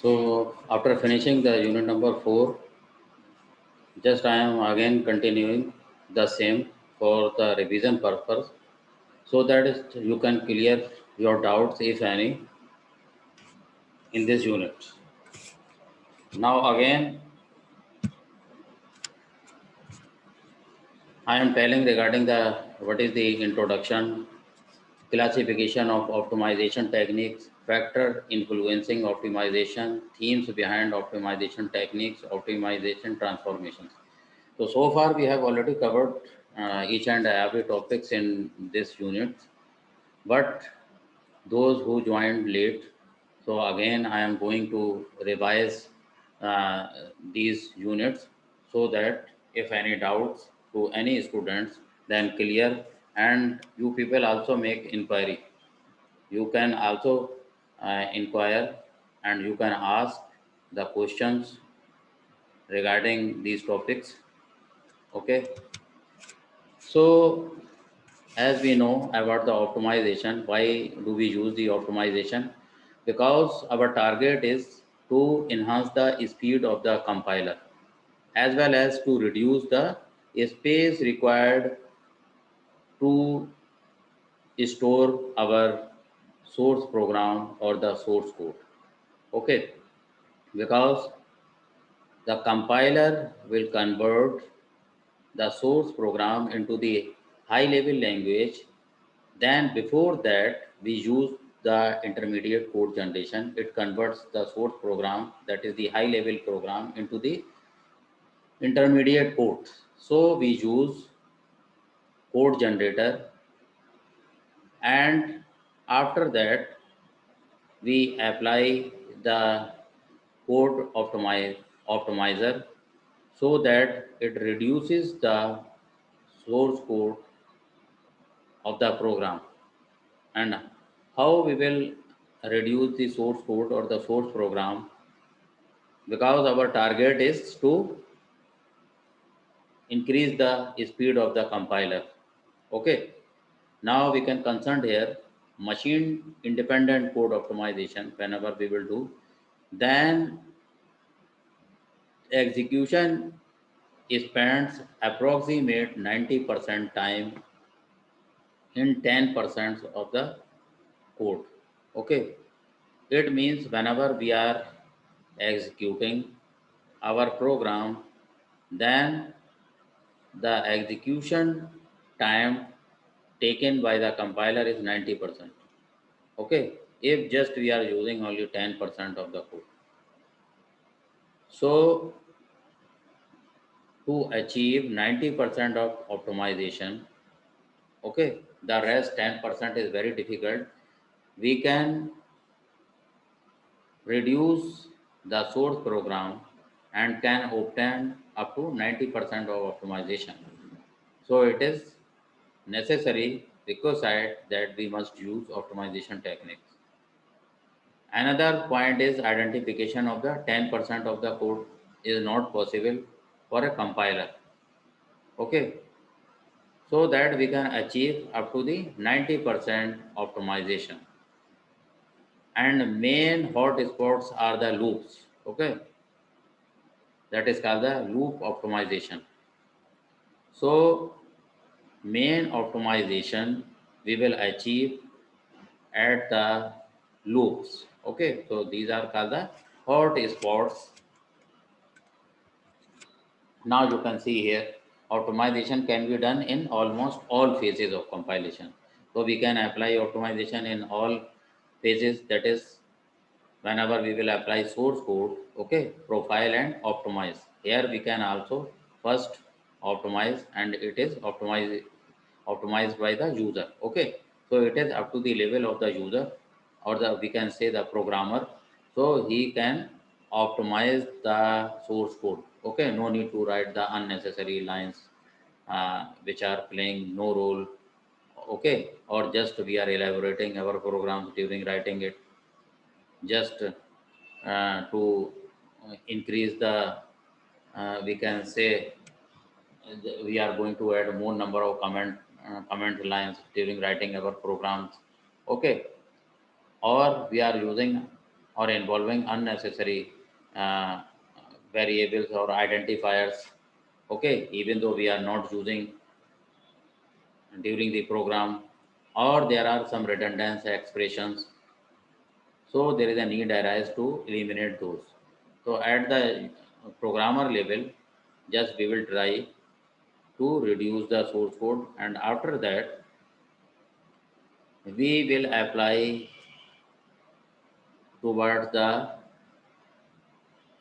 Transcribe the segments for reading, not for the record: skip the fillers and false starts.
So after finishing the unit number 4, just I am again continuing the same for the revision purpose, so that you can clear your doubts if any in this unit. Now again I am telling regarding the what is the introduction, classification of optimization techniques, factor influencing optimization, themes behind optimization techniques, optimization transformations. So far we have already covered each and every topics in this unit, but those who joined late, so again I am going to revise uh, these units so that if any doubts to any students, then clear, and you people also make inquiry. You can also inquire and you can ask the questions regarding these topics. Okay, so as we know about the optimization, why do we use the optimization? Because our target is to enhance the speed of the compiler as well as to reduce the space required to store our source program or the source code. Okay, because the compiler will convert the source program into the high level language. Then before that, we use the intermediate code generation. It converts the source program, that is the high level program, into the intermediate code. So we use code generator, and after that we apply the optimizer so that it reduces the source code of the program. And how we will reduce the source code or the source program, because our target is to increase the speed of the compiler. Okay, now we can concern here machine independent code optimization. Whenever we will do, then execution spends approximate 90% time in 10% of the code. Okay, it means whenever we are executing our program, then the execution time taken by the compiler is 90%. Okay, if just we are using only 10% of the code. So to achieve 90% of optimization, okay, the rest 10% is very difficult. We can reduce the source program and can obtain up to 90% of optimization. So it is necessary requisite that we must use optimization techniques. Another point is identification of the 10% of the code is not possible for a compiler. Okay, so that we can achieve up to the 90% optimization. And main hot spots are the loops. Okay, that is called the loop optimization. So main optimization we will achieve at the loops. Okay, so these are called the hot spots. Now you can see here optimization can be done in almost all phases of compilation. So we can apply optimization in all phases, that is whenever we will apply source code, okay, profile and optimize. Here we can also first optimize, and it is optimized by the user. Okay, so it is up to the level of the user, or the we can say the programmer, so he can optimize the source code. Okay, no need to write the unnecessary lines which are playing no role. Okay, or just we are elaborating our programs during writing it, just to increase the we can say we are going to add more number of comment lines during writing our programs. Okay, or we are using or involving unnecessary uh, variables or identifiers. Okay, even though we are not using during the program, or there are some redundant expressions, so there is a need arise to eliminate those. So at the programmer level, just we will try to reduce the source code, and after that we will apply towards the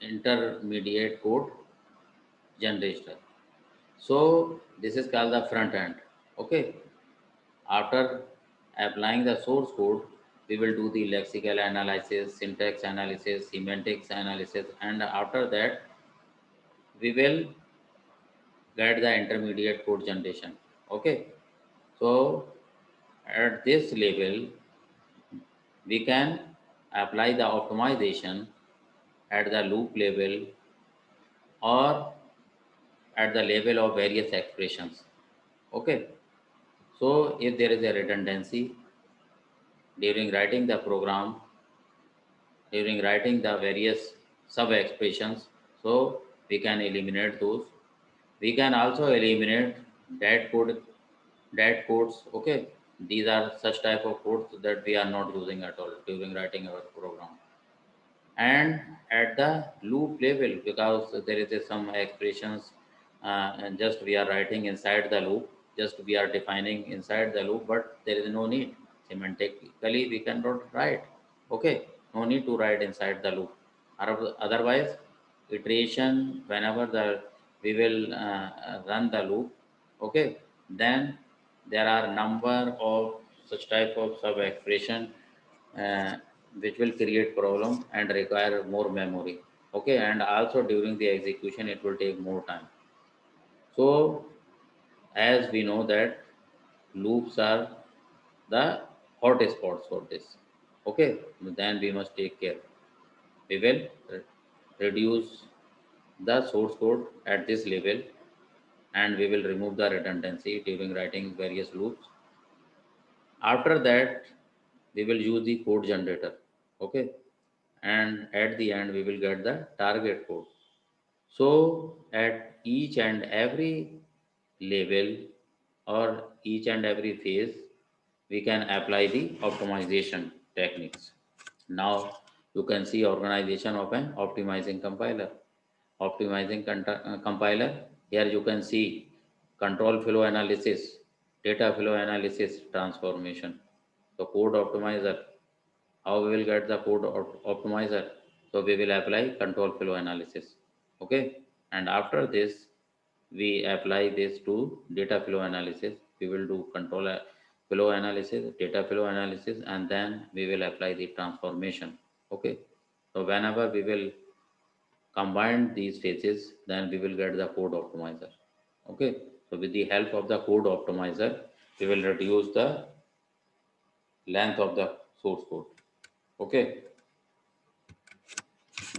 intermediate code generator. So this is called the front end. Okay. After applying the source code, we will do the lexical analysis, syntax analysis, semantics analysis, and after that we will get the intermediate code generation. Okay. So at this level, we can apply the optimization at the loop level or at the level of various expressions. Okay. So if there is a redundancy during writing the program, during writing the various sub expressions, so we can eliminate those. We can also eliminate dead code, dead codes. Okay. These are such type of codes that we are not using at all during writing our program. And at the loop level, because there is some expressions and just we are writing inside the loop, just we are defining inside the loop, but there is no need semantically we cannot write. Okay, no need to write inside the loop. Otherwise iteration whenever the we will run the loop, okay, then there are number of such type of sub expression uh, which will create problem and require more memory. Okay, and also during the execution it will take more time. So as we know that loops are the hot spots for this. Okay, then we must take care. We will reduce the source code at this level, and we will remove the redundancy during writing various loops. After that we will use the code generator. Okay, and at the end we will get the target code. So at each and every level or each and every phase, we can apply the optimization techniques. Now you can see organization of an optimizing compiler. Optimizing compiler, here you can see control flow analysis, data flow analysis, transformation. So code optimizer, how we will get the code optimizer? So we will apply control flow analysis. Okay, and after this we apply this to data flow analysis. We will do control flow analysis, data flow analysis, and then we will apply the transformation. Okay, so whenever we will combine these phases, then we will get the code optimizer. Okay, so with the help of the code optimizer we will reduce the length of the source code. Okay,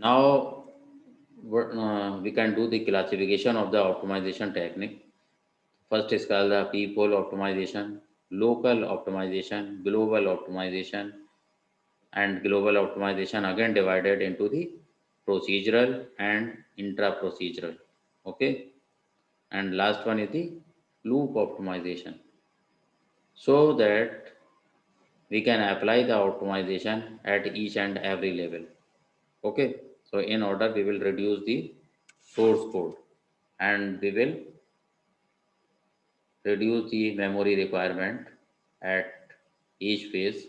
now we can do the classification of the optimization technique. First is called the people optimization, local optimization, global optimization, and global optimization again divided into the procedural and intra procedural. Okay, and last one is the loop optimization, so that we can apply the optimization at each and every level. Okay, so in order we will reduce the source code, and we will reduce the memory requirement at each phase,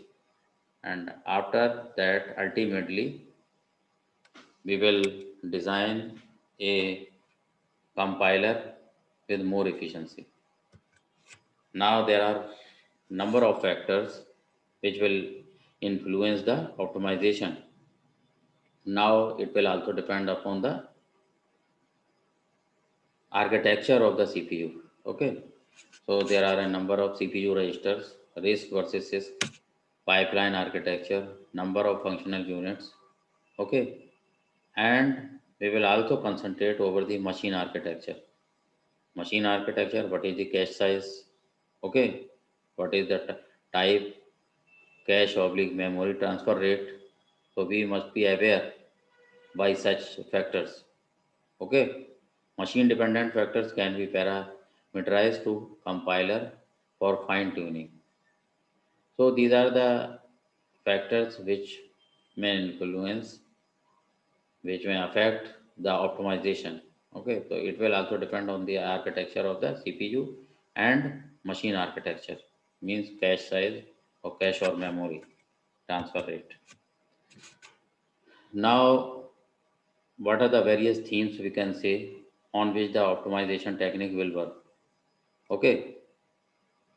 and after that ultimately we will design a compiler with more efficiency. Now there are number of factors which will influence the optimization. Now it will also depend upon the architecture of the CPU. Okay, so there are a number of CPU registers, RISC versus CISC, pipeline architecture, number of functional units. Okay, and we will also concentrate over the machine architecture. Machine architecture, what is the cache size? Okay, what is the type, cache oblique memory transfer rate? So we must be aware by such factors. Okay. Machine dependent factors can be parameterized to compiler for fine tuning. So these are the factors which may affect the optimization. Okay, so it will also depend on the architecture of the CPU and machine architecture, means cache size or cache or memory transfer rate. Now, what are the various themes we can say on which the optimization technique will work? Okay,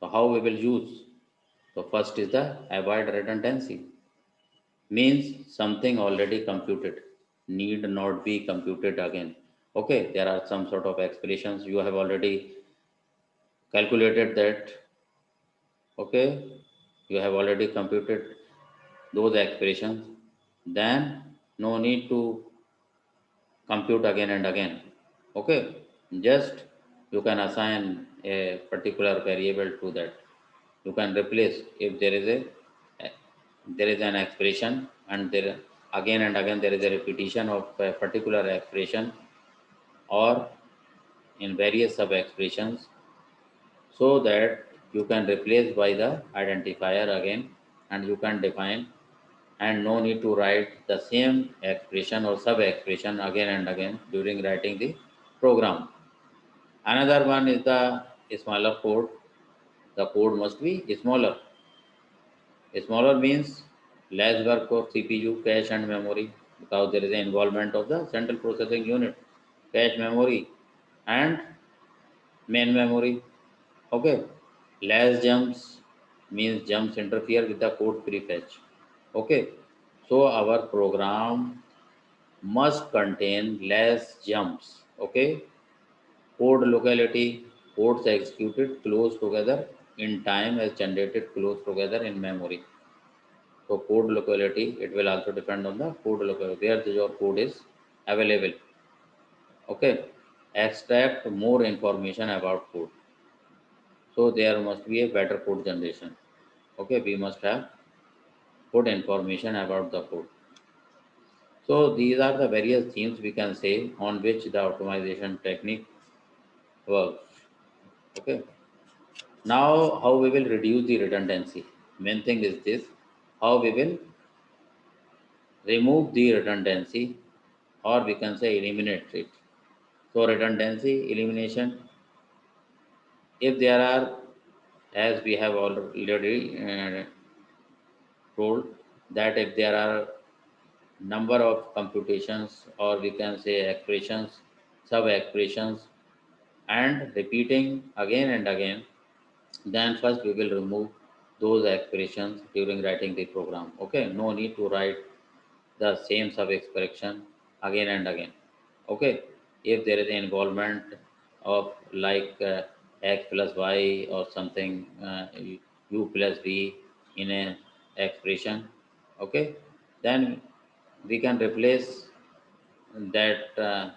so how we will use? So first is the avoid redundancy, means something already computed need not be computed again. Okay, there are some sort of expressions you have already calculated that. Okay, you have already computed those expressions, then no need to compute again and again. Okay, just you can assign a particular variable to that. You can replace if there is an expression and there again and again there is a repetition of a particular expression or in various sub expressions, so that you can replace by the identifier again, and you can define, and no need to write the same expression or sub expression again and again during writing the program. Another one is the smaller code. The code must be smaller. Smaller means less work for CPU, cache and memory, because there is an involvement of the central processing unit, cache memory and main memory. Okay. Less jumps means jumps interfere with the code prefetch. Okay. So our program must contain less jumps. Okay. Code locality, codes executed close together in time as generated close together in memory. So code locality, it will also depend on the code locality where your code is available. Okay. Extract more information about code. So there must be a better code generation. Okay, we must have good information about the code. So these are the various themes we can say on which the optimization technique works. Okay. Now how we will reduce the redundancy. Main thing is this: how we will remove the redundancy, or we can say eliminate it. So redundancy elimination, if there are, as we have already told, that if there are number of computations, or we can say expressions, sub expressions, and repeating again and again, then first we will remove those expressions during writing the program. Okay, no need to write the same sub expression again and again. Okay, if there is involvement of like x plus y or something, u plus v in a expression. Okay, then we can replace that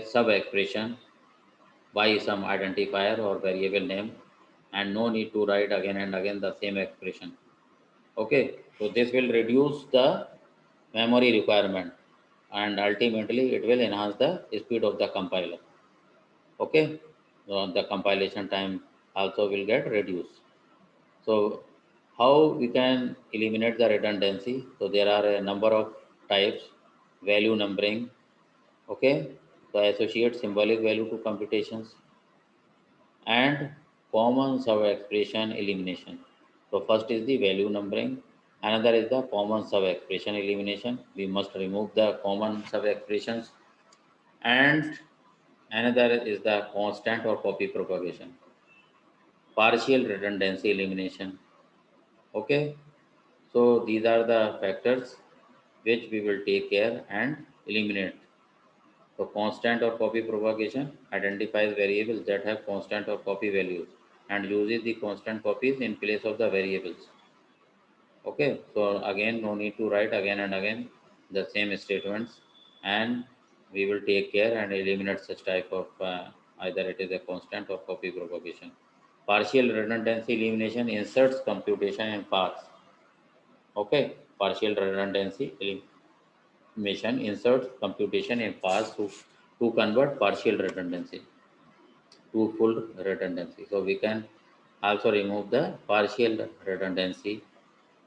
sub expression by some identifier or variable name, and no need to write again and again the same expression. Okay, so this will reduce the memory requirement, and ultimately it will enhance the speed of the compiler. Okay, so the compilation time also will get reduced. So how we can eliminate the redundancy? So there are a number of types: value numbering. Okay, so associate symbolic value to computations, and common sub expression elimination. So first is the value numbering, another is the common sub expression elimination. We must remove the common sub expressions, and another is the constant or copy propagation, partial redundancy elimination. Okay, so these are the factors which we will take care and eliminate. So constant or copy propagation identifies variables that have constant or copy values and uses the constant copies in place of the variables. Okay, so again, no need to write again and again the same statements, and we will take care and eliminate such type of either it is a constant or copy propagation. Partial redundancy elimination inserts computation in paths. Okay, partial redundancy elimination, inserts computation in pass to convert partial redundancy to full redundancy. So we can also remove the partial redundancy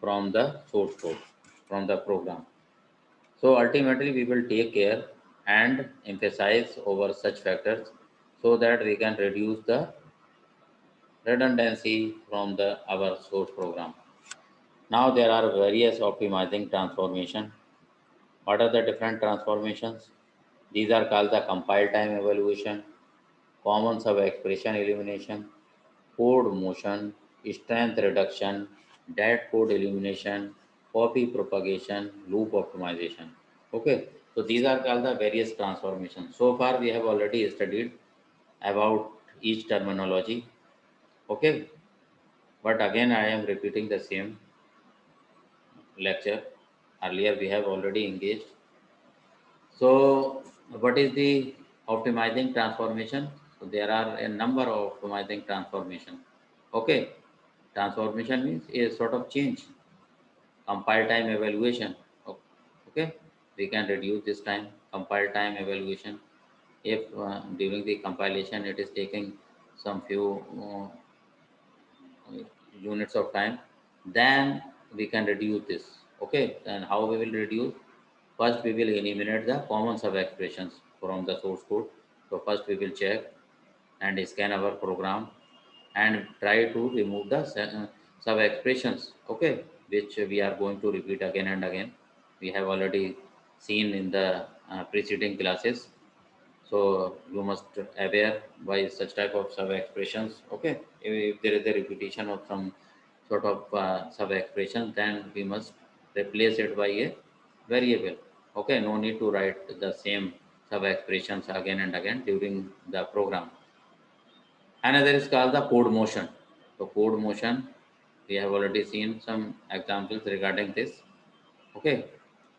from the source code, from the program. So ultimately we will take care and emphasize over such factors so that we can reduce the redundancy from the our source program. Now there are various optimizing transformation. What are the different transformations? These are called the compile time evaluation, common sub expression elimination, code motion, strength reduction, dead code elimination, copy propagation, loop optimization. Okay, so these are called the various transformations. So far we have already studied about each terminology. Okay, but again I am repeating the same lecture. Earlier we have already engaged. So what is the optimizing transformation? So there are a number of optimizing transformation. Okay, transformation means a sort of change. Compile time evaluation. Okay, we can reduce this time. Compile time evaluation. If during the compilation it is taking some few units of time, then we can reduce this. Okay, and how we will reduce? First, we will eliminate the common sub expressions from the source code. So first we will check and scan our program and try to remove the sub expressions, okay, which we are going to repeat again and again. We have already seen in the preceding classes. So you must aware by such type of sub expressions. Okay, if there is a repetition of some sort of sub expression, then we must replace it by a variable. Okay, no need to write the same sub expressions again and again during the program. Another is called the code motion. So code motion, we have already seen some examples regarding this. Okay,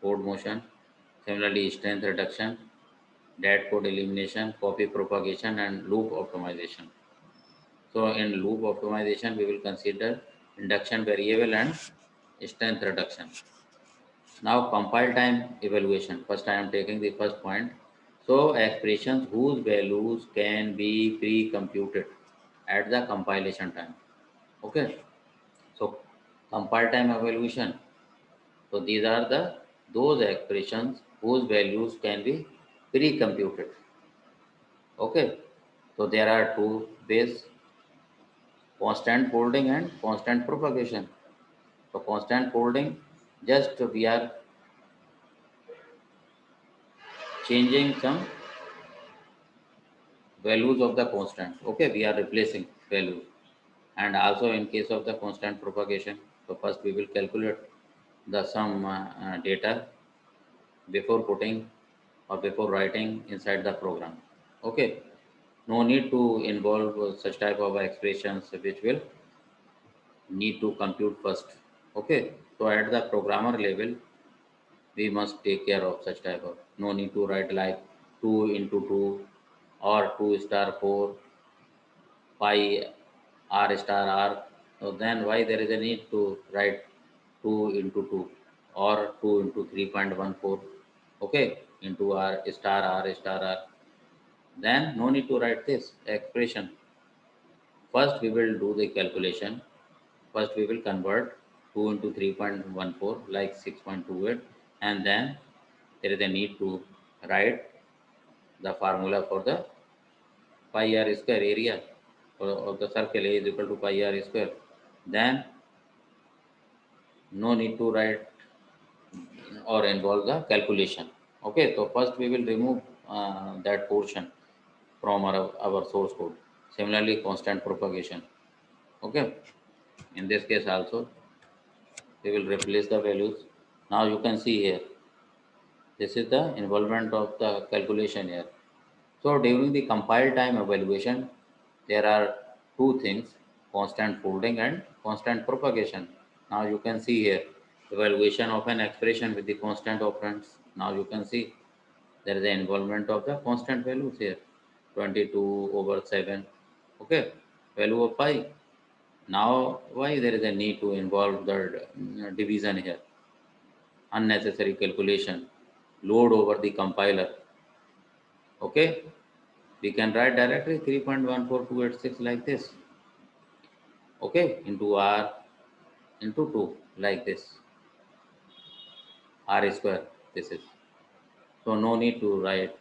code motion. Similarly, strength reduction, dead code elimination, copy propagation, and loop optimization. So in loop optimization, we will consider induction variable and strength reduction. Now compile time evaluation. First, I am taking the first point. So expressions whose values can be pre-computed at the compilation time. Okay. So compile time evaluation. So these are the those expressions whose values can be pre-computed. Okay. So there are two ways: constant folding and constant propagation. So constant folding, just we are changing some values of the constant. Okay, we are replacing values. And also in case of the constant propagation, so first we will calculate the some data before putting or before writing inside the program. Okay, no need to involve such type of expressions which will need to compute first. Okay, so at the programmer level, we must take care of such type of, no need to write like 2 into 2 or 2 star 4 pi r star r. So then why there is a need to write 2 into 2 or 2 into 3.14, okay, into r star r. Then no need to write this expression. First we will do the calculation. First we will convert 2 into 3.14 like 6.28, and then there is a need to write the formula for the pi r square area of the circle. A is equal to pi r square. Then no need to write or involve the calculation. Okay, so first we will remove that portion from our source code. Similarly, constant propagation. Okay, in this case also we will replace the values. Now you can see here, this is the involvement of the calculation here. So during the compile time evaluation, there are two things: constant folding and constant propagation. Now you can see here, evaluation of an expression with the constant operands. Now you can see there is the involvement of the constant values here, 22 over 7. Okay, value of pi. Now why there is a need to involve the division here? unnecessary calculation, load over the compiler. Okay, we can write directly 3.14286 like this. Okay, into r into 2 like this, r square this is. So no need to write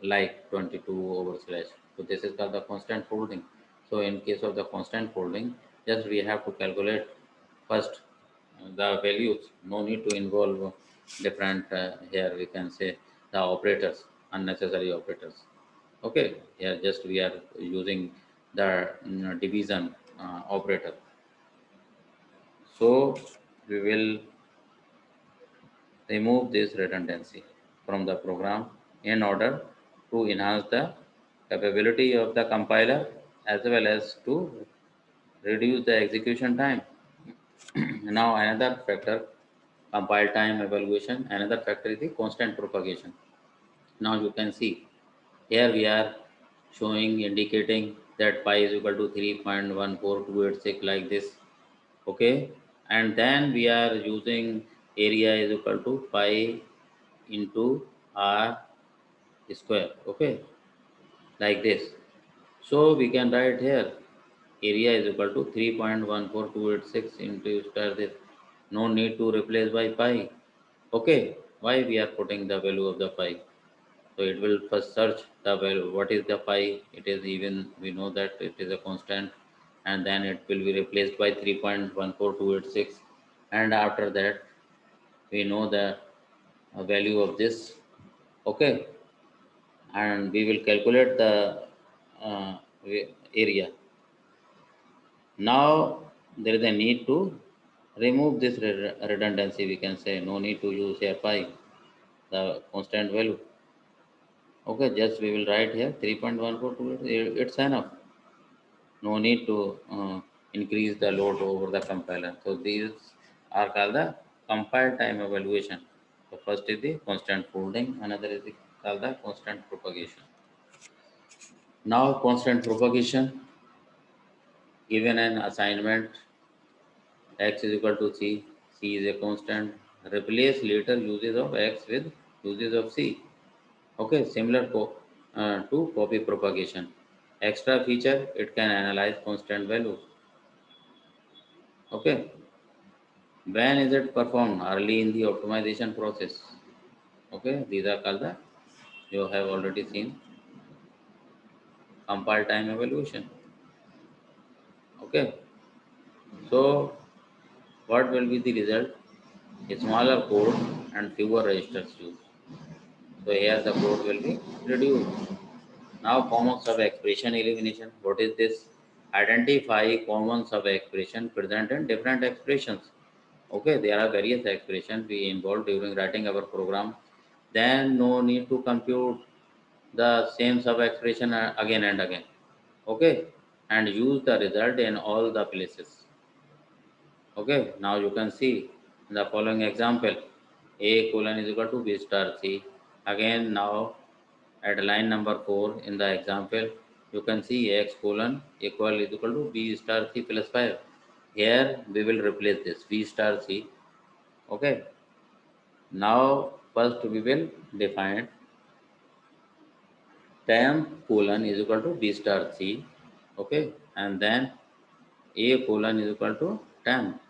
like 22 over slash. So this is called the constant folding. So in case of the constant folding, just we have to calculate first the values. No need to involve different here we can say the operators, unnecessary operators. Okay, here just we are using the division operator. So we will remove this redundancy from the program in order to enhance the capability of the compiler as well as to reduce the execution time. Now another factor, compile time evaluation, another factor is the constant propagation. Now you can see here we are showing indicating that pi is equal to 3.14286 like this. Okay, and then we are using area is equal to pi into r square. Okay, like this. So we can write here area is equal to 3.14286 into star this. No need to replace by pi. Okay, why we are putting the value of the pi? So it will first search the value. What is the pi? It is even, we know that it is a constant, and then it will be replaced by 3.14286. And after that, we know the value of this. Okay, and we will calculate the uh, area. Now there is a need to remove this redundancy. We can say no need to use here pi, the constant value. Okay, just we will write here 3.142. It's enough. No need to increase the load over the compiler. So these are called the compile time evaluation. So first is the constant folding, another is called the constant propagation. Now constant propagation, given an assignment x is equal to c, c is a constant, replace later uses of x with uses of c. Okay, similar to copy propagation. Extra feature, it can analyze constant values. Okay, when is it performed? Early in the optimization process. Okay, these are called the, you have already seen, compile time evaluation. Okay, so what will be the result? A smaller code and fewer registers used. So here the code will be reduced. Now common sub expression elimination. What is this? Identify common sub expression present in different expressions. Okay, there are various expressions we involved during writing our program. Then no need to compute the same sub expression again and again. Okay, and use the result in all the places. Okay, now you can see in the following example, a colon is equal to b star c. Again, now at line number 4 in the example, you can see x colon equal is equal to b star c plus 5. Here we will replace this b star c. Okay, now first we will define temp colon is equal to b star c. Okay, and then a colon is equal to temp.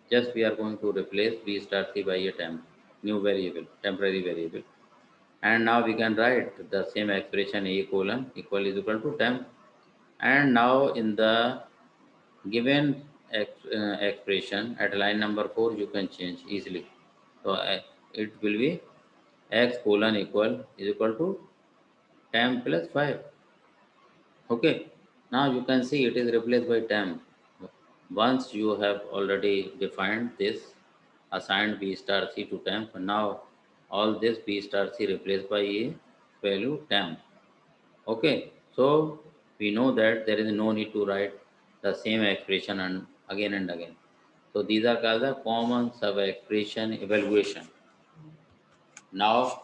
Just we are going to replace b star c by a temp, new variable, temporary variable. And now we can write the same expression a colon equal is equal to temp. And now in the given expression at line number 4, you can change easily. So it will be x colon equal to temp plus 5. Okay. Now you can see it is replaced by temp. Once you have already defined this, assigned b star c to temp, now all this b star c replaced by a value temp. Okay, so we know that there is no need to write the same expression and again. So these are called the common sub expression evaluation. Now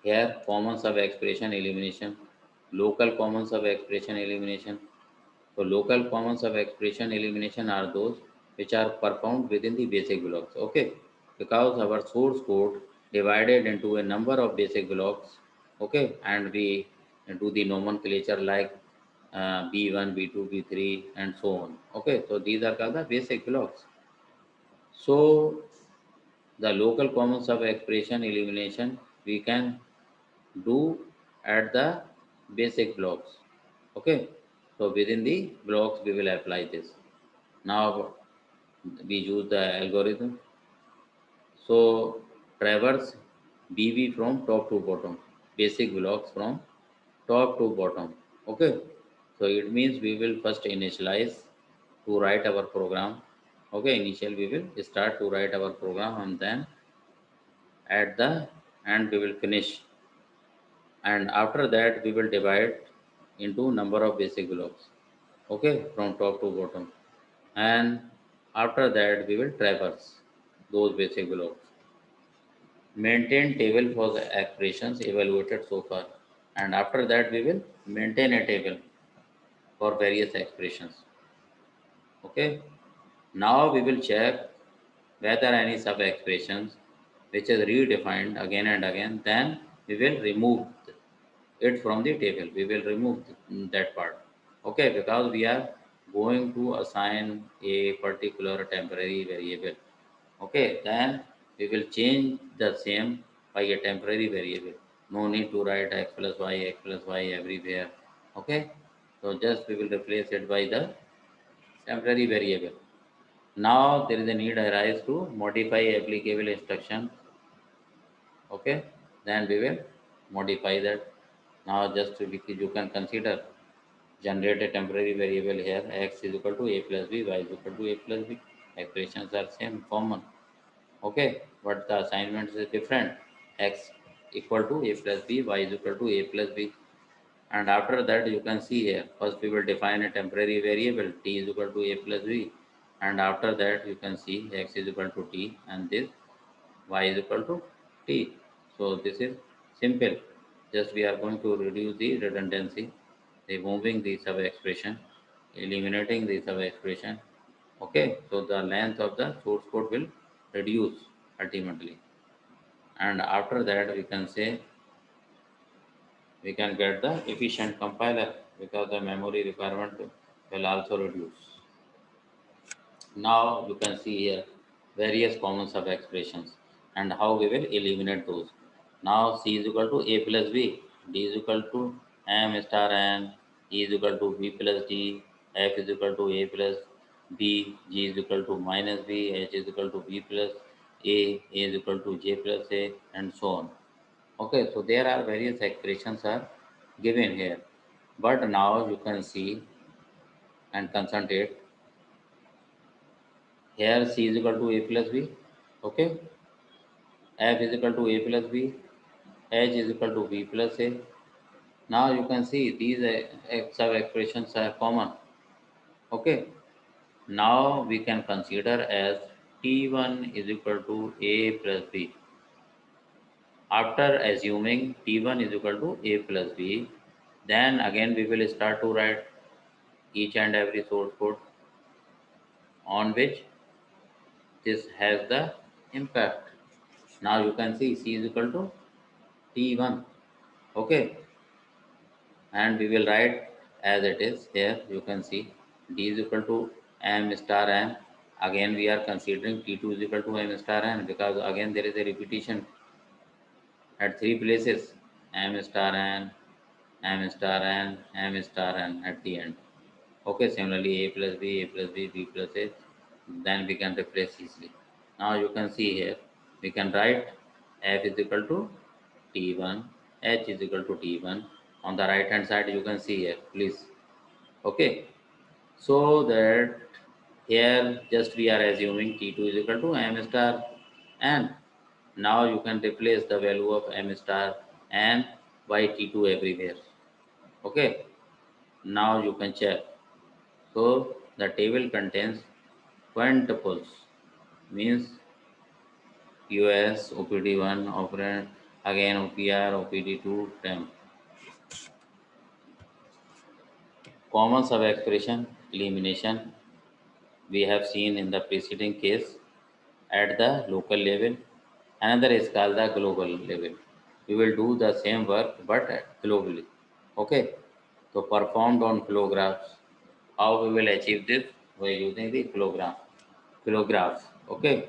here common sub expression elimination, local common sub expression elimination. So local common sub expression elimination are those which are performed within the basic blocks. Okay. because our source code divided into a number of basic blocks, okay, and we do the nomenclature like B1, B2, B3, and so on. Okay, so these are called the basic blocks. So the local common sub expression elimination we can do at the basic blocks. Okay, so within the blocks we will apply this. Now we use the algorithm. So traverse BB from top to bottom, basic blocks from top to bottom. Okay, so it means we will first initialize to write our program. Okay, initial we will start to write our program, and then at the end we will finish, and after that we will divide into number of basic blocks. Okay, from top to bottom, and after that we will traverse those basic blocks. Maintain table for the expressions evaluated so far, and after that we will maintain a table for various expressions. Okay, now we will check whether any sub expressions which is redefined again and again, then we will remove it from the table. We will remove that part. Okay, because we are going to assign a particular temporary variable. Okay, then we will change the same by a temporary variable. No need to write x plus y everywhere. Okay, so just we will replace it by the temporary variable. Now there is a need arise to modify applicable instruction. Okay, then we will modify that. Now just you can consider generate a temporary variable here, x is equal to a plus b, y is equal to a plus b. Expressions are same, common. Okay, but the assignments is different. X equal to a plus b, y is equal to a plus b. And after that, you can see here, first we will define a temporary variable, t is equal to a plus b. And after that, you can see x is equal to t, and this y is equal to t. So this is simple. Just we are going to reduce the redundancy, removing the sub expression, eliminating the sub expression. Okay, so the length of the source code will reduce ultimately. And after that, we can say we can get the efficient compiler because the memory requirement will also reduce. Now you can see here various common sub expressions and how we will eliminate those. Now C is equal to A plus B, D is equal to M star N, E is equal to B plus D, F is equal to A plus B, G is equal to minus B, H is equal to B plus A is equal to J plus A, and so on. Okay, so there are various expressions are given here. But now you can see and concentrate. Here C is equal to A plus B. Okay, F is equal to A plus B, H is equal to B plus A. Now you can see these sub expressions are common. Okay, now we can consider as T1 is equal to A plus B. After assuming T1 is equal to A plus B, then again we will start to write each and every source code on which this has the impact. Now you can see C is equal to T1. Okay, and we will write as it is here. You can see D is equal to M star N. Again we are considering T2 is equal to M star N because again there is a repetition at three places: M star N, M star N, M star N at the end. Okay, similarly A plus B, A plus B, B plus A, then we can replace easily. Now you can see here we can write F is equal to T1, H is equal to T1. On the right hand side you can see here, please. Okay, so that here just we are assuming T2 is equal to M star N. Now you can replace the value of M star N by T2 everywhere. Okay, now you can check. So the table contains quintuples, means US, OPD1, operand, again OPR, OPD2, temp. Common sub-expression elimination we have seen in the preceding case. at the local level. Another is called the global level. We will do the same work but globally. Okay, so performed on flow graphs. How we will achieve this? By using the flow graphs. Okay,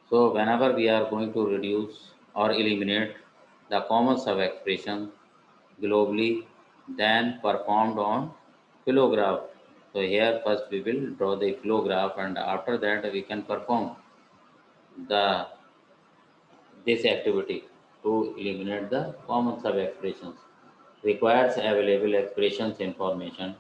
so whenever we are going to reduce or eliminate the common sub expression globally, then performed on flow graph. So here first we will draw the flow graph, and after that we can perform the this activity to eliminate the common sub expressions. Requires available expressions information.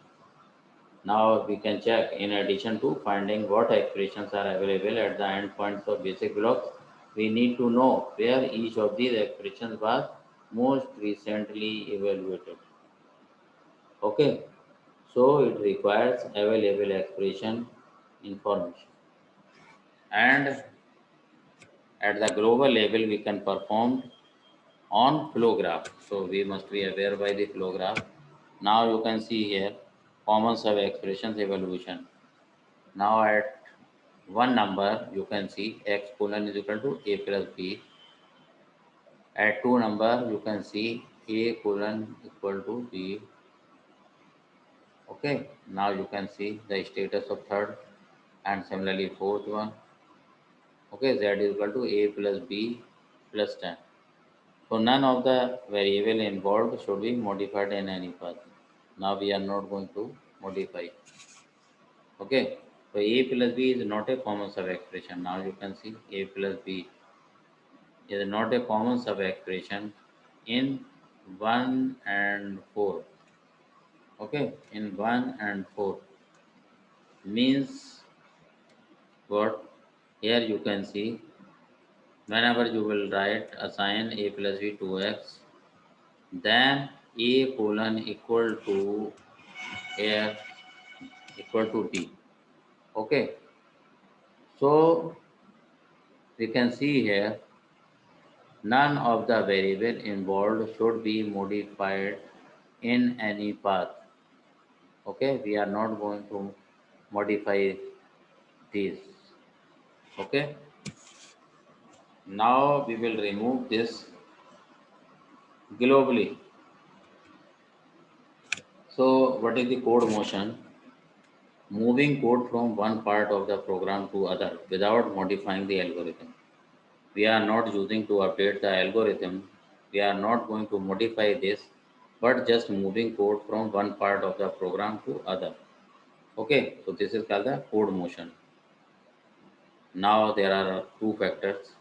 Now we can check, in addition to finding what expressions are available at the endpoints of basic blocks, we need to know where each of these expressions was most recently evaluated. Okay, so it requires available expression information. And at the global level, we can perform on flow graph. So we must be aware by the flow graph. Now you can see here common sub expressions evaluation. Now at one number you can see x colon is equal to a plus b. At two number you can see a colon equal to b. Okay. Now you can see the status of third, and similarly fourth one. Okay, z is equal to a plus b plus 10. So none of the variable involved should be modified in any path. Now we are not going to modify. Okay. So a plus b is not a common sub expression. Now you can see a plus b is not a common sub expression in 1 and 4. Okay. In 1 and 4 means what? Here you can see whenever you will write assign a plus b to x, then a colon equal to here equal to d. Okay, so we can see here none of the variable involved should be modified in any path. Okay, we are not going to modify these. Okay, now we will remove this globally. So what is the code motion? Moving code from one part of the program to other without modifying the algorithm. We are not using to update the algorithm. We are not going to modify this, but just moving code from one part of the program to other. Okay, so this is called the code motion. Now there are two factors.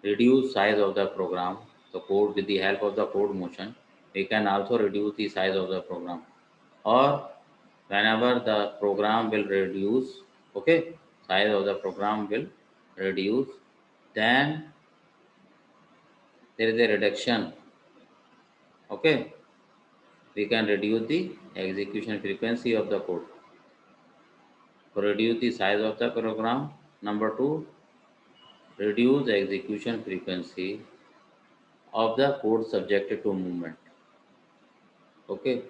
Reduce size of the program. The code, with the help of the code motion, we can also reduce the size of the program. Or whenever the program will reduce, okay, size of the program will reduce, then there is a reduction. Okay, we can reduce the execution frequency of the code. So reduce the size of the program. Number two, reduce the execution frequency of the code subjected to movement. Okay,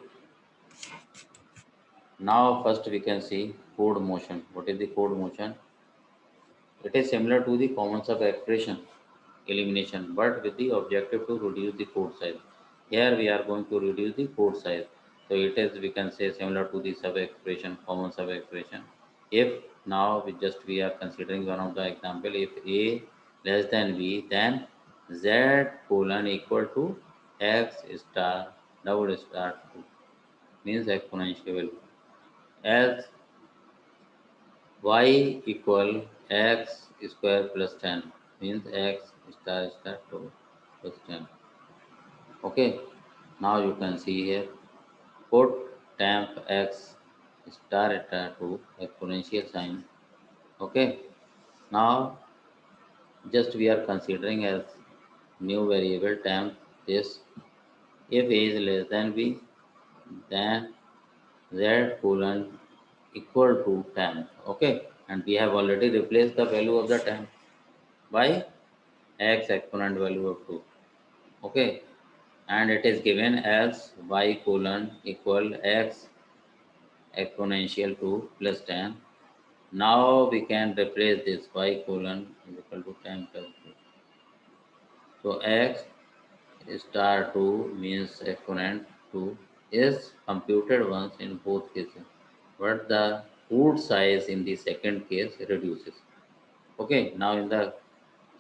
now first we can see code motion. What is the code motion? It is similar to the common sub expression elimination, but with the objective to reduce the code size. Here we are going to reduce the code size. So it is, we can say, similar to the sub expression, common sub expression. If now we are considering one of the example, if a less than b, then z colon equal to x star double star 2 means exponential value. As y equal x square plus 10 means x star star 2 plus 10. Okay, now you can see here put temp x star star 2 exponential sign. Okay, now just we are considering as new variable temp this. If a is less than b, then z colon equal to temp. Okay, and we have already replaced the value of the temp by x exponent value of 2. Okay, and it is given as y colon equal x exponential 2 plus 10. Now we can replace this y colon is equal to 10 plus 2. So x star 2 means exponent 2 is computed once in both cases, but the code size in the second case reduces. Okay, now in the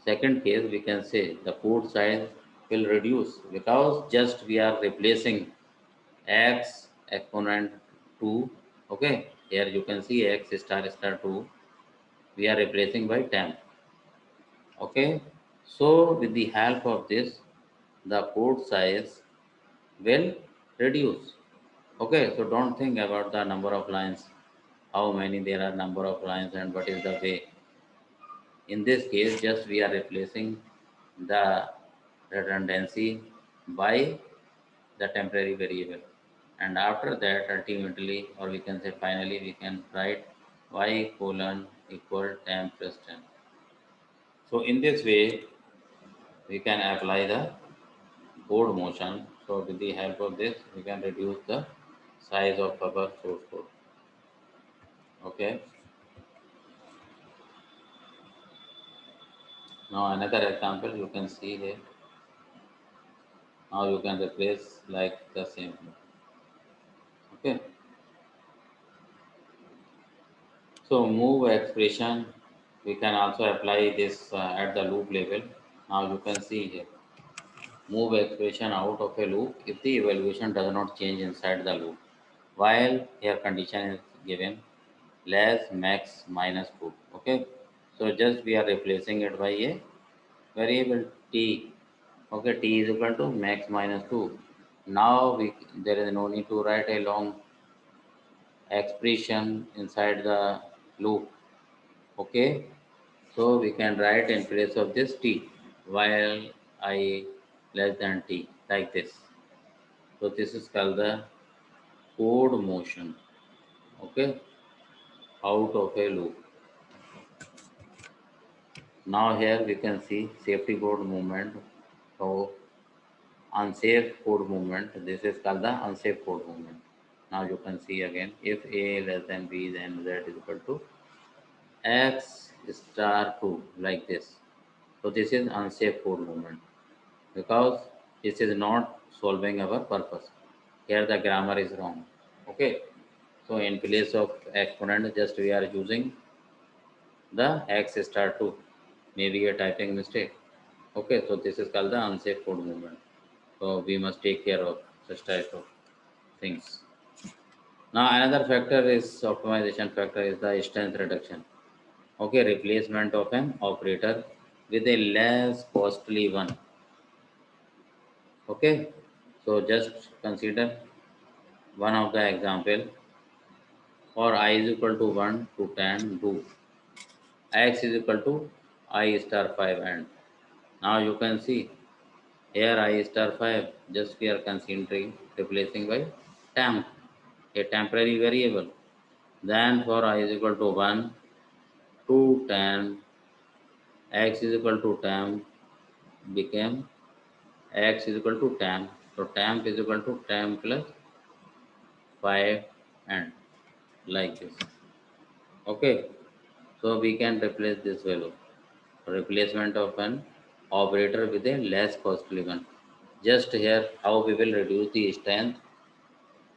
second case we can say the code size will reduce because just we are replacing x exponent 2. Okay, here you can see x star star 2 we are replacing by 10. Okay, so with the help of this the code size will reduce. Okay, so don't think about the number of lines, how many there are number of lines and what is the way. In this case, just we are replacing the redundancy by the temporary variable. And after that, ultimately, or we can say finally, we can write y colon equal 10 plus 10. So in this way, we can apply the code motion. So with the help of this, we can reduce the size of our source code. Okay. Now another example you can see here. Now you can replace like the same. Okay. So move expression, we can also apply this at the loop level. Now you can see here. Move expression out of a loop if the evaluation does not change inside the loop. While here condition is given less max minus 2. Okay. So just we are replacing it by a variable t. Okay, t is equal to max minus 2. Now there is no need to write a long expression inside the loop. Okay, so we can write in place of this t while I less than t like this. So this is called the code motion. Okay, out of a loop. Now here we can see safety code movement. So unsafe code movement. This is called the unsafe code movement. Now you can see again if a less than b then z is equal to x star 2 like this. So this is unsafe code movement because this is not solving our purpose. Here the grammar is wrong. Okay. So in place of exponent just we are using the x star 2. Maybe a typing mistake. Okay. So this is called the unsafe code movement. So we must take care of such type of things. Now another factor is optimization factor is the strength reduction. Okay, replacement of an operator with a less costly one. Okay, so just consider one of the example for I is equal to 1 to 10 do x is equal to I star 5 and now you can see here I star 5 just we are considering replacing by temp, a temporary variable. Then for I is equal to 1 to 10 x is equal to temp became x is equal to temp. So temp is equal to temp plus 5 and like this. Okay. So we can replace this value. Replacement of an operator with a less costly one. Just here how we will reduce the strength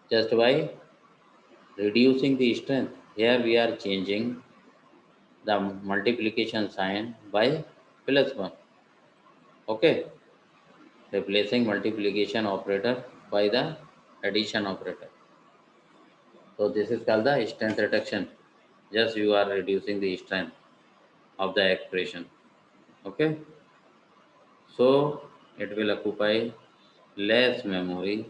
just by reducing the strength. Here we are changing the multiplication sign by plus 1. Okay. Replacing multiplication operator by the addition operator. So this is called the strength reduction. Just you are reducing the strength of the expression. Okay. So it will occupy less memory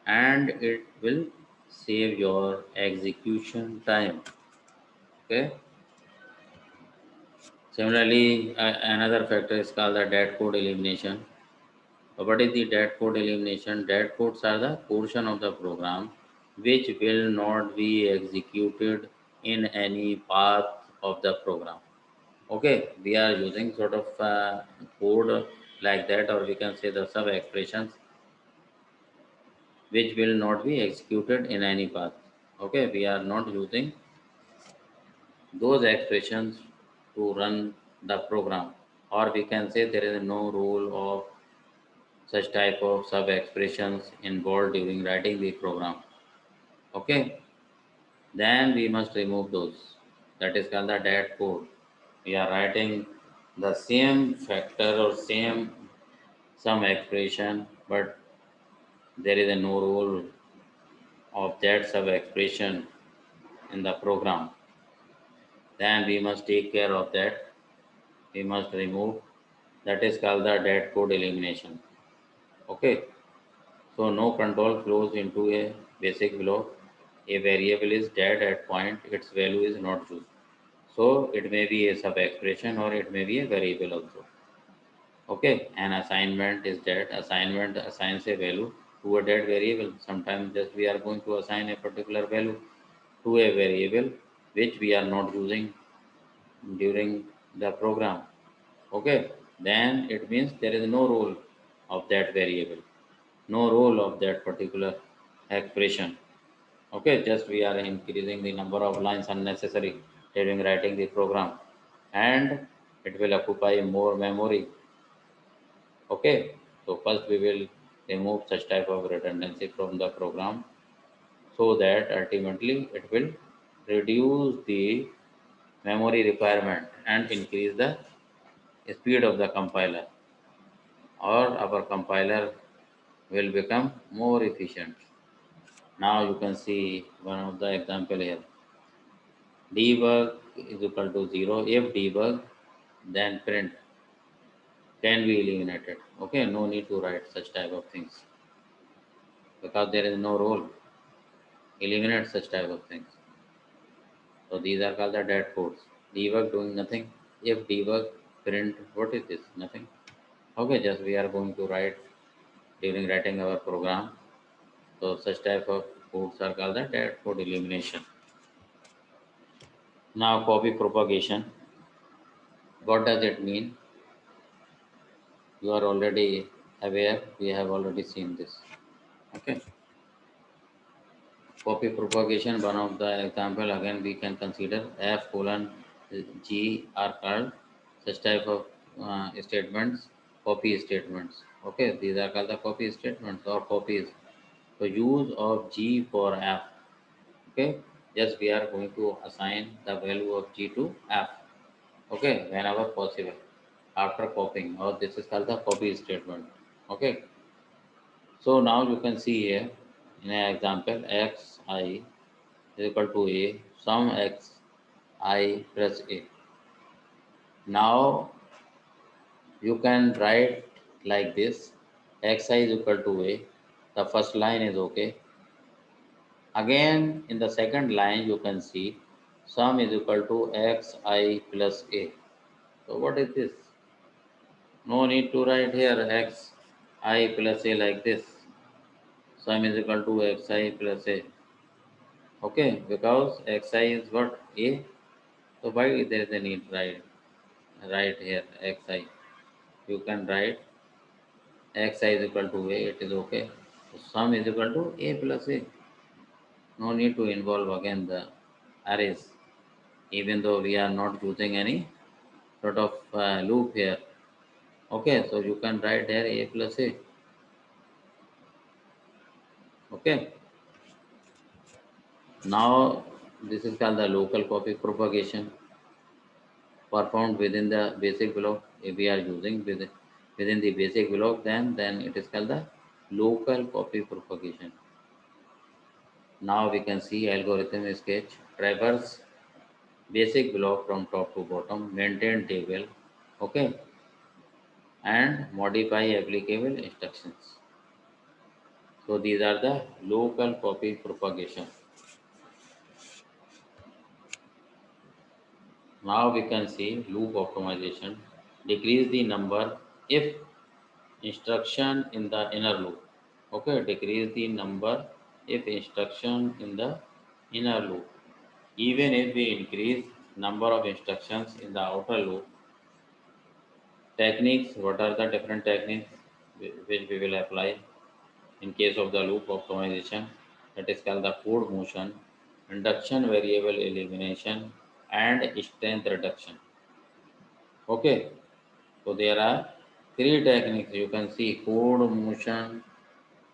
and it will save your execution time. Okay. Similarly, another factor is called the dead code elimination. What is the dead code elimination? Dead codes are the portion of the program which will not be executed in any path of the program. Okay, we are using sort of code like that, or we can say the sub expressions which will not be executed in any path. Okay, we are not using those expressions to run the program, or we can say there is no rule of such type of sub expressions involved during writing the program. Okay, then we must remove those. That is called the dead code. We are writing the same factor or same some expression, but there is a no rule of that sub expression in the program. Then we must take care of that. We must remove. That is called the dead code elimination. Okay. So no control flows into a basic block. A variable is dead at point its value is not used. So it may be a sub expression or it may be a variable also. Okay, an assignment is dead. Assignment assigns a value to a dead variable. Sometimes just we are going to assign a particular value to a variable which we are not using during the program. Okay, then it means there is no role of that variable, no role of that particular expression. Okay, just we are increasing the number of lines unnecessary during writing the program, and it will occupy more memory. Okay, so first we will remove such type of redundancy from the program so that ultimately it will reduce the memory requirement and increase the speed of the compiler, or our compiler will become more efficient. Now you can see one of the example here. Debug is equal to 0. If debug, then print can be eliminated. Okay, no need to write such type of things because there is no role. Eliminate such type of things. So these are called the dead codes. Debug doing nothing. If debug, print, what is this? Nothing. Okay, just we are going to write during writing our program. So such type of codes are called the dead code elimination. Now copy propagation. What does it mean? You are already aware. We have already seen this. Okay. Copy propagation. One of the example again we can consider F colon G are called such type of statements. Copy statements. Okay. These are called the copy statements or copies. So use of G for F. Okay. Just we are going to assign the value of G to F. Okay. Whenever possible. After copying, or this is called the copy statement. Okay. So now you can see here in an example xi is equal to a, sum x I plus a. Now you can write like this: xi is equal to a. The first line is okay. Again in the second line you can see sum is equal to xi plus a. So what is this? No need to write here xi plus a like this. Sum is equal to xi plus a. Okay, because xi is what? A. So why there is a need write here xi? You can write xi is equal to a. It is okay. So sum is equal to a plus a. No need to involve again the arrays, even though we are not using any sort of loop here. Okay, so you can write here a plus a. Okay. Now this is called the local copy propagation performed within the basic block. If we are using within the basic block, then it is called the local copy propagation. Now we can see algorithm sketch: traverse basic block from top to bottom, maintain table, okay, and modify applicable instructions. So these are the local copy propagation. Now we can see loop optimization: decrease the number if instruction in the inner loop. Okay, decrease the number if instruction in the inner loop. Even if we increase number of instructions in the outer loop. Techniques, what are the different techniques which we will apply in case of the loop optimization? That is called the code motion, induction variable elimination, and strength reduction. Okay, so there are three techniques you can see: code motion,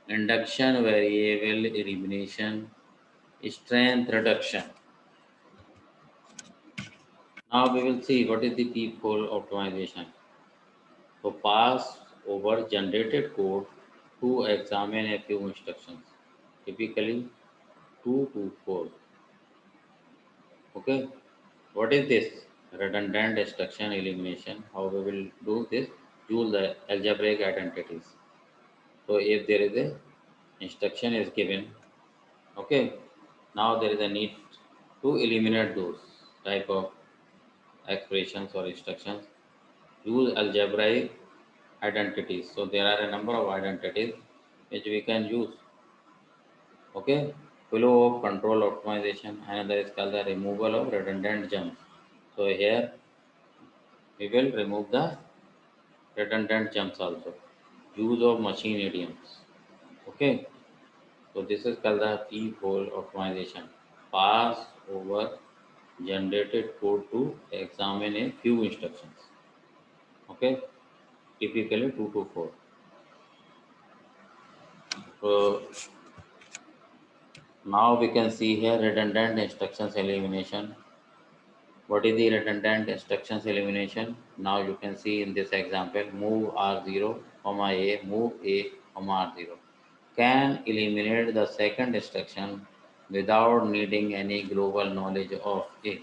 induction variable elimination, strength reduction. Now we will see what is the peephole optimization. So pass over generated code to examine a few instructions, typically 2 to 4. Okay, what is this? Redundant instruction elimination. How we will do this? Use the algebraic identities. So if there is a instruction is given, okay, now there is a need to eliminate those type of expressions or instructions. Use algebraic identities. So there are a number of identities which we can use. Okay, flow of control optimization. Another is called the removal of redundant jumps. So here we will remove the redundant jumps also. Use of machine idioms. Okay, so this is called the peephole optimization. Pass over generated code to examine a few instructions. Okay, typically 2 to 4. So now we can see here redundant instructions elimination. What is the redundant instructions elimination? Now you can see in this example, move R0, comma A, move A, comma R0. Can eliminate the second instruction without needing any global knowledge of A.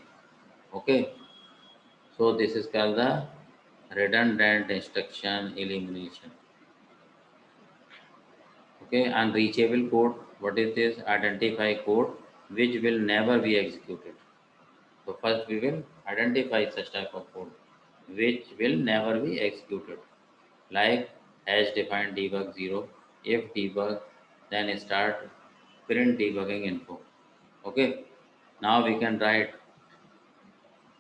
Okay, so this is called the redundant instruction elimination. Okay, unreachable code. What is this? Identify code which will never be executed. So first we will identify such type of code which will never be executed. Like hash define debug 0. If debug, then start print debugging info. Okay. Now we can write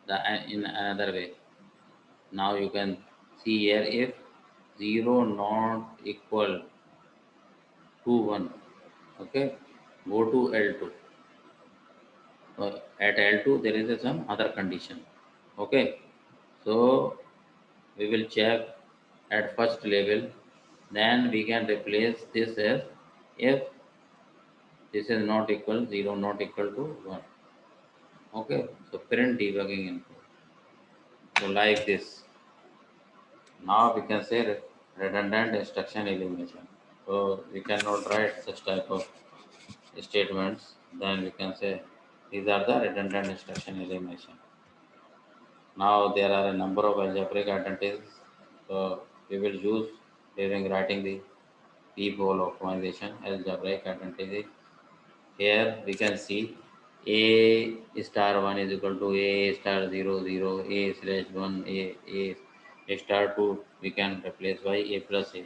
the in another way. Now you can see here if 0 not equal to 1. Okay. Go to L2. At L2 there is some other condition. Okay. So we will check at first level, then we can replace this as if this is not equal 0 not equal to 1. Okay, so print debugging info. So like this. Now we can say redundant instruction elimination. So we cannot write such type of statements. Then we can say these are the redundant instruction elimination. Now there are a number of algebraic identities. So we will use during writing the peephole optimization algebraic identity. Here we can see A star 1 is equal to A star 0 0 A slash 1 A star 2 we can replace by A plus A.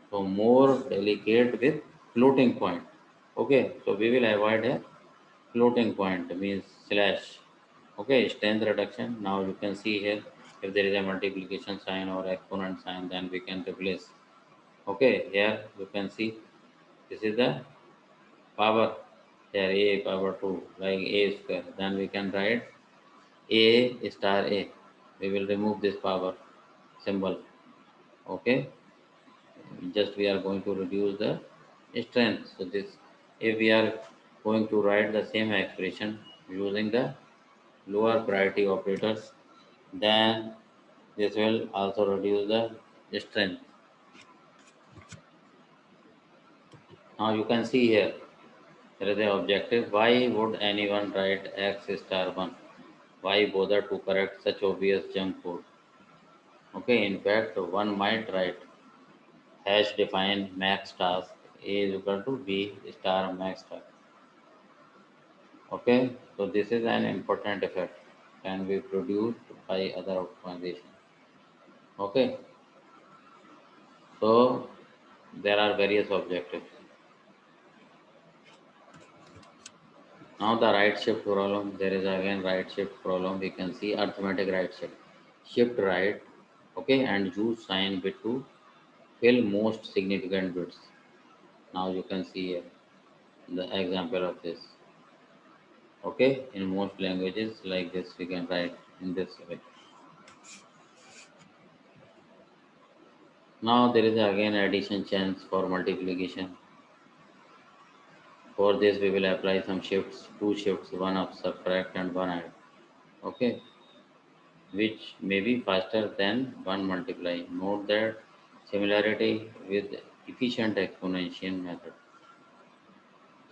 So more delicate with floating point. Okay, so we will avoid a floating point means slash. Okay, strength reduction. Now you can see here if there is a multiplication sign or exponent sign, then we can replace. Okay, here you can see this is the power here a power 2 like a square, then we can write a star a. We will remove this power symbol. Okay, just we are going to reduce the strength. So this, if we are going to write the same expression using the lower priority operators, then this will also reduce the strength. Now you can see here there is the objective. Why would anyone write x star 1? Why bother to correct such obvious junk code? Okay, in fact, one might write hash define max task A is equal to B star max task. Okay, so this is an important effect can be produced by other optimization. Okay, so there are various objectives. Now the right shift problem, there is again right shift problem. We can see arithmetic right shift. Shift right, okay, and use sign bit to fill most significant bits. Now you can see here the example of this. Okay, in most languages like this we can write in this way. Now there is again addition chance for multiplication. For this we will apply some shifts, two shifts, one up subtract and one add. Okay, which may be faster than one multiply. Note that similarity with efficient exponential method.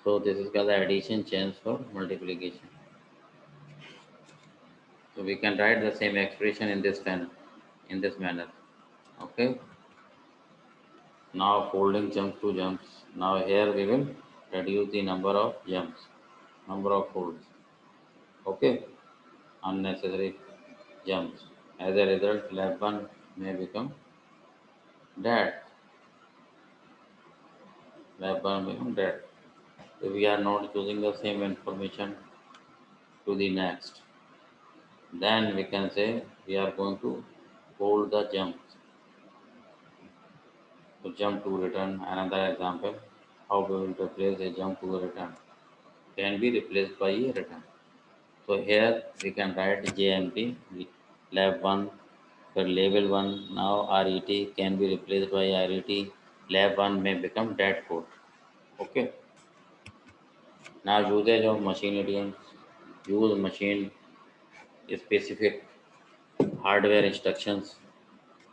So this is called the addition chance for multiplication. So we can write the same expression in this manner. In this manner. Okay. Now folding jumps to jumps. Now here we will reduce the number of jumps, number of folds. Okay. Unnecessary jumps. As a result, lab 1 may become dead. Lab 1 may become dead. If we are not using the same information to the next, then we can say we are going to fold the jumps. So jump to return. Another example. How we will replace a jump to a return. Can be replaced by a return. So here we can write JMP lab 1 for level 1. Now RET can be replaced by RET. Lab 1 may become dead code. Okay. Now usage of machine idioms. Use machine specific hardware instructions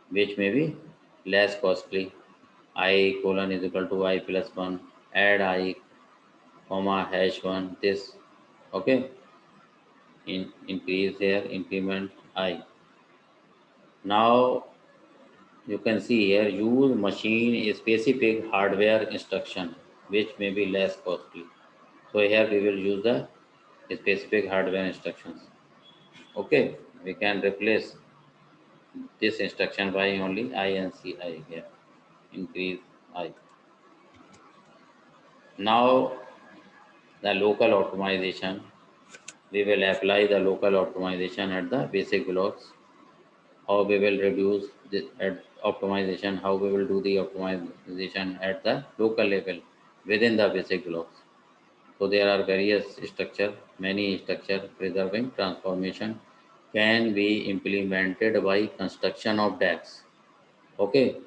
which may be less costly. I colon is equal to I plus 1. Add I comma hash 1. This. Okay. Increase here increment I. Now you can see here use machine specific hardware instruction which may be less costly. So here we will use the specific hardware instructions. Okay, we can replace this instruction by only INCI here. Increase I. Now the local optimization. We will apply the local optimization at the basic blocks. How we will reduce the at optimization, how we will do the optimization at the local level within the basic blocks. So there are various structure, many structure preserving transformation can be implemented by construction of DAX. Okay,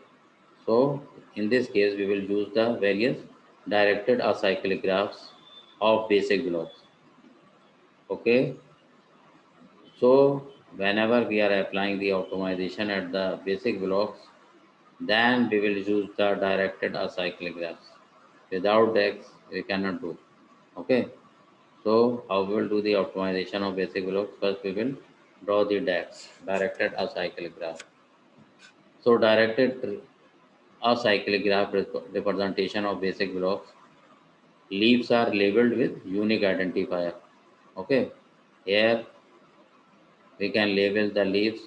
so in this case we will use the various directed acyclic graphs of basic blocks. Okay, so whenever we are applying the optimization at the basic blocks, then we will use the directed acyclic graphs. Without DAX, we cannot do. Okay. So how we will do the optimization of basic blocks? First, we will draw the DAX, directed acyclic graph. So directed acyclic graph representation of basic blocks. Leaves are labeled with unique identifier. Okay. Here we can label the leaves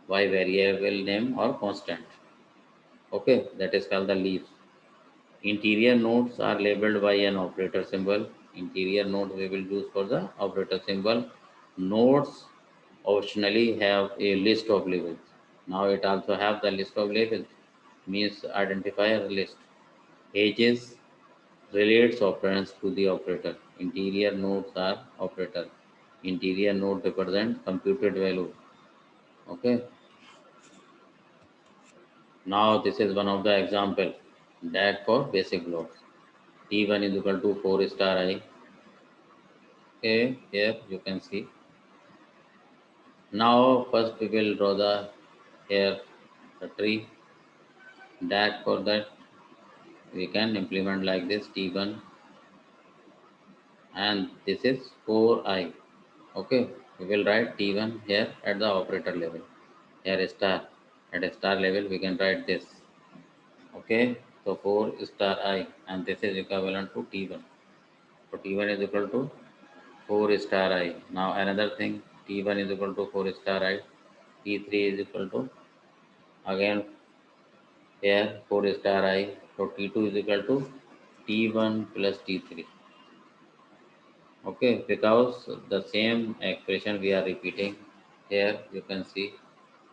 by variable name or constant. Okay, that is called the leaves. Interior nodes are labeled by an operator symbol. Interior node we will use for the operator symbol. Nodes optionally have a list of labels. Now it also have the list of labels, means identifier list. Edges relates operands to the operator. Interior nodes are operator. Interior node represent computed value. Okay. Now this is one of the example. DAG for basic blocks. T1 is equal to 4 star I. Okay, here you can see. Now first we will draw the here the tree. DAG for that we can implement like this T1 and this is 4I. Okay, we will write T1 here at the operator level. Here star at a star level we can write this. Okay, so 4 star I and this is equivalent to T1. So T1 is equal to 4 star I. Now another thing T1 is equal to 4 star I. T3 is equal to again here 4 star I. So T2 is equal to T1 plus T3. Okay, because the same expression we are repeating here you can see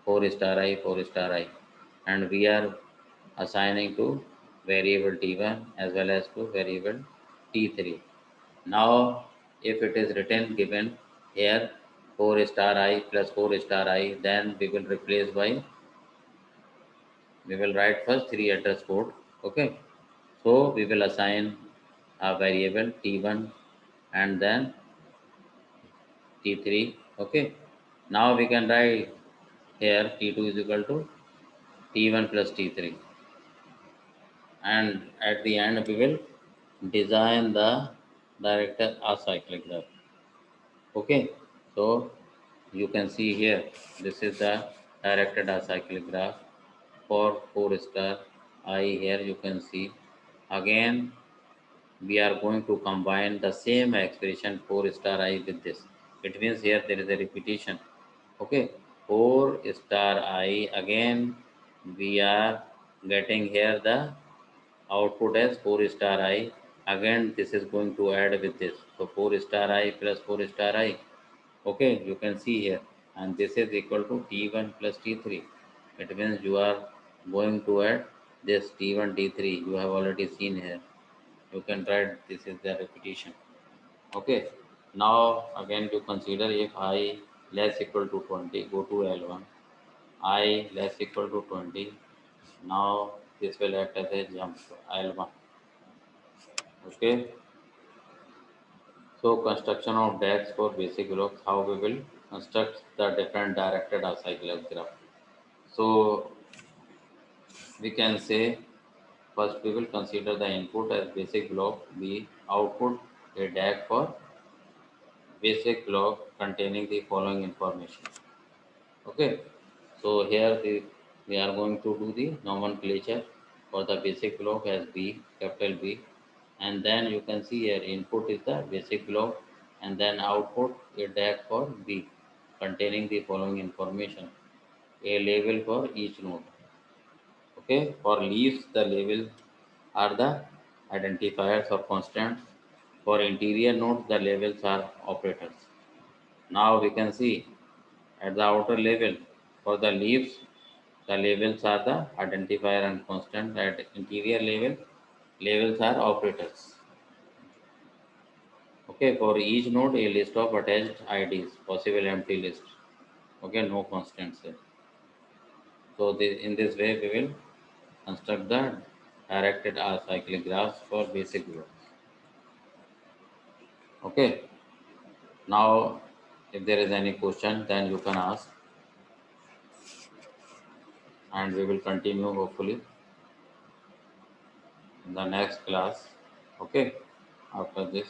4 star I, 4 star I, and we are assigning to variable T1 as well as to variable T3. Now if it is written given here 4 star I plus 4 star I, then we will replace by, we will write first 3 address code. Okay, so we will assign a variable t1 and then t3. Okay, now we can write here t2 is equal to t1 plus t3, and at the end we will design the directed acyclic graph. Okay, so you can see here, this is the directed acyclic graph for 4 star I. Here you can see again we are going to combine the same expression 4 star I with this. It means here there is a repetition. Okay, 4 star I, again we are getting here the output as 4 star I. Again this is going to add with this. So 4 star I plus 4 star I. Okay, you can see here, and this is equal to T1 plus T3. It means you are going to add this T1 T3. You have already seen here. You can write this is the repetition. Okay, now again to consider if I less equal to 20, go to L1. I less equal to 20. Now this will act as a jump L1. Okay, so construction of DAX for basic blocks, how we will construct the different directed acyclic graph. So we can say first we will consider the input as basic block, the output a DAG for basic block containing the following information. Okay, so here we are going to do the nomenclature for the basic block as B, capital B, and then you can see here input is the basic block and then output a DAG for B containing the following information, a label for each node. Okay, for leaves the labels are the identifiers or constants. For interior nodes the labels are operators. Now we can see at the outer level for the leaves the labels are the identifier and constant. At interior level labels are operators. Okay, for each node a list of attached IDs, possible empty list. Okay, no constants here. So in this way we will construct the directed acyclic graphs for basic blocks. Okay, now if there is any question then you can ask and we will continue hopefully in the next class. Okay, after this.